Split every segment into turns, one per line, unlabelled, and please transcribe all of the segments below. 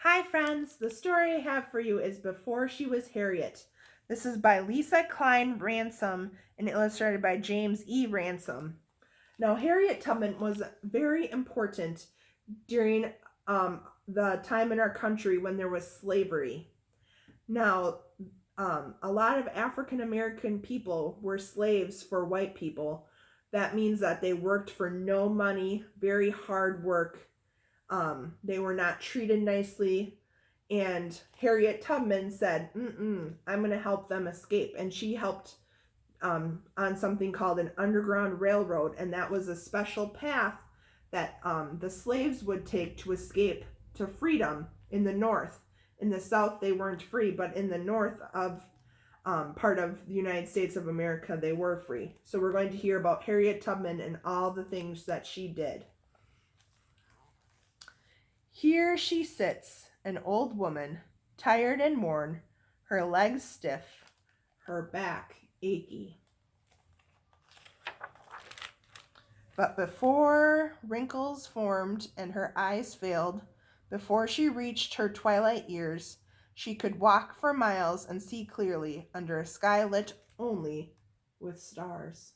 Hi friends, the story I have for you is Before She Was Harriet. This is by Lisa Klein Ransom and illustrated by James E. Ransom. Now, Harriet Tubman was very important during the time in our country when there was slavery. Now, a lot of African American people were slaves for white people. That means that they worked for no money, very hard work. They were not treated nicely. And Harriet Tubman said, I'm going to help them escape. And she helped on something called an underground railroad. And that was a special path that the slaves would take to escape to freedom in the North. In the South, they weren't free, but in the North of part of the United States of America, they were free. So we're going to hear about Harriet Tubman and all the things that she did. Here she sits, an old woman, tired and worn, her legs stiff, her back achy. But before wrinkles formed and her eyes failed, before she reached her twilight years, she could walk for miles and see clearly under a sky lit only with stars.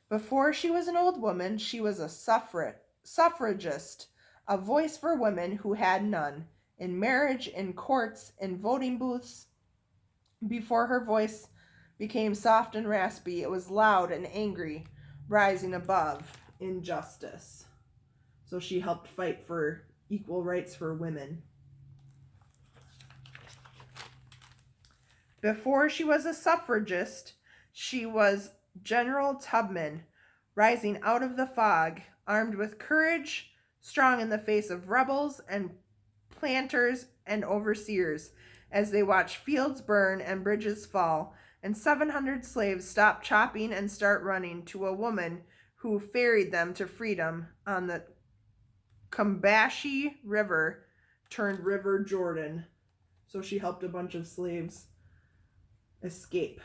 Before she was an old woman, she was a suffragist, a voice for women who had none, in marriage, in courts, in voting booths. Before her voice became soft and raspy, it was loud and angry, rising above injustice. So she helped fight for equal rights for women. Before she was a suffragist, she was General Tubman, rising out of the fog, armed with courage, strong in the face of rebels and planters and overseers, as they watched fields burn and bridges fall, and 700 slaves stop chopping and start running to a woman who ferried them to freedom on the Combahee River, turned River Jordan. So she helped a bunch of slaves escape.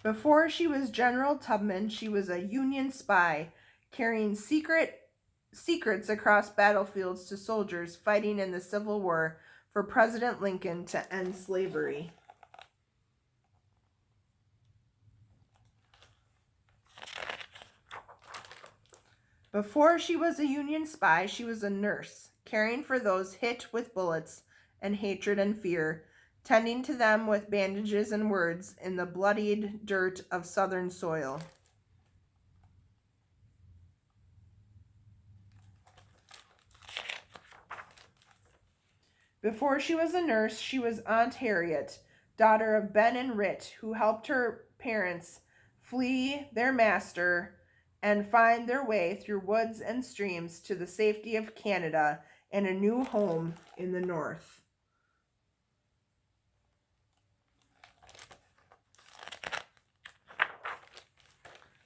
Before she was General Tubman, she was a Union spy, carrying secrets across battlefields to soldiers fighting in the Civil War for President Lincoln to end slavery. Before she was a Union spy, she was a nurse, caring for those hit with bullets and hatred and fear, tending to them with bandages and words in the bloodied dirt of Southern soil. Before she was a nurse, she was Aunt Harriet, daughter of Ben and Rit, who helped her parents flee their master and find their way through woods and streams to the safety of Canada and a new home in the North.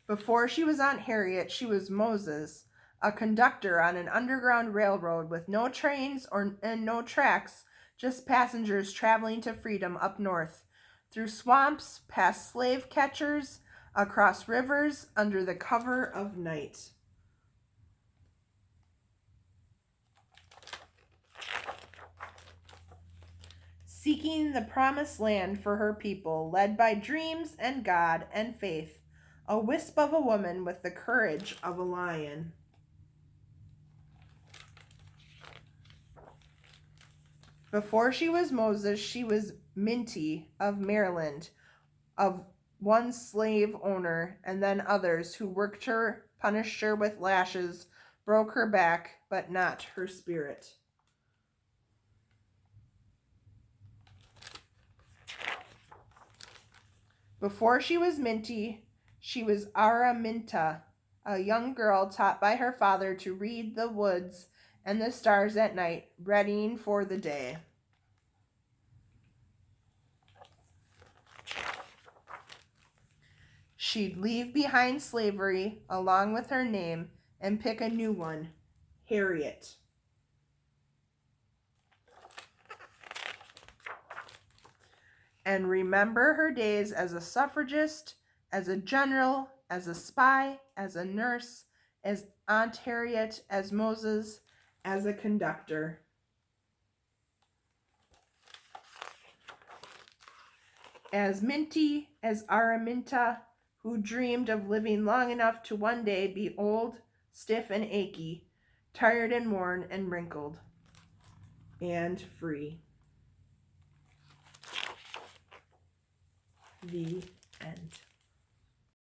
Before she was Aunt Harriet, she was Moses, a conductor on an underground railroad with no trains and no tracks, just passengers traveling to freedom up north, through swamps, past slave catchers, across rivers, under the cover of night. Seeking the promised land for her people, led by dreams and God and faith, a wisp of a woman with the courage of a lion. Before she was Moses, she was Minty of Maryland, of one slave owner and then others who worked her, punished her with lashes, broke her back, but not her spirit. Before she was Minty, she was Araminta, a young girl taught by her father to read the woods and the stars at night, readying for the day. She'd leave behind slavery along with her name and pick a new one, Harriet. And remember her days as a suffragist, as a general, as a spy, as a nurse, as Aunt Harriet, as Moses, as a conductor. As Minty, as Araminta, who dreamed of living long enough to one day be old, stiff and achy, tired and worn and wrinkled, and free. The end.